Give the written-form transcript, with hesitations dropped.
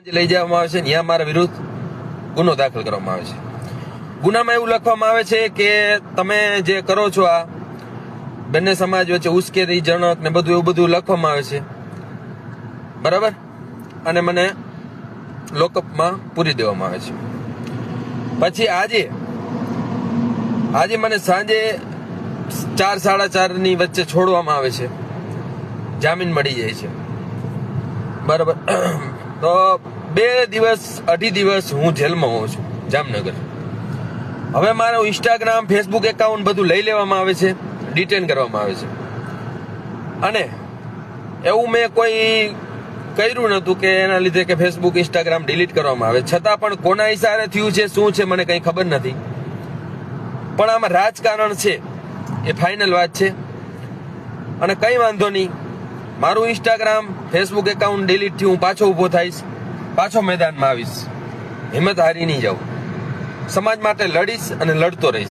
લઈ જવામાં આવે છે, ત્યાં મારા વિરુદ્ધ ગુનો દાખલ કરવામાં આવે છે. ગુનામાં એવું લખવામાં આવે છે કે તમે જે કરો છો આ બંને સમાજ વચ્ચે ઉશ્કેરણીજનક ને બધું એવું બધું લખવામાં આવે છે, બરાબર, અને મને લોકઅપમાં પૂરી દેવામાં આવે છે. પછી આજે મને સાંજે 4 સાડા 4 ની વચ્ચે છોડવામાં આવે છે, જામીન મળી જાય છે, બરાબર. તો 2 દિવસ 2.5 દિવસ હું જેલમાં હોઉં છું જામનગર. હવે મારું ઇન્સ્ટાગ્રામ ફેસબુક એકાઉન્ટ બધું લઈ લેવામાં આવે છે, ડિટેન કરવામાં આવે છે, અને એવું મેં કોઈ કર્યું નતું કે એના લીધે કે ફેસબુક ઇન્સ્ટાગ્રામ ડિલીટ કરવામાં આવે. છતાં પણ કોના ઈશારે થયું છે શું છે મને કંઈ ખબર નથી, પણ આમાં રાજકારણ છે એ ફાઇનલ વાત છે. અને કંઈ વાંધો નહીં, મારું ઇન્સ્ટાગ્રામ ફેસબુક એકાઉન્ટ ડિલીટ થી હું પાછો ઊભો થઈશ, પાછો મેદાનમાં આવીશ, હિંમત હારી નહીં જાઉં, સમાજ માટે લડીશ અને લડતો રહીશ.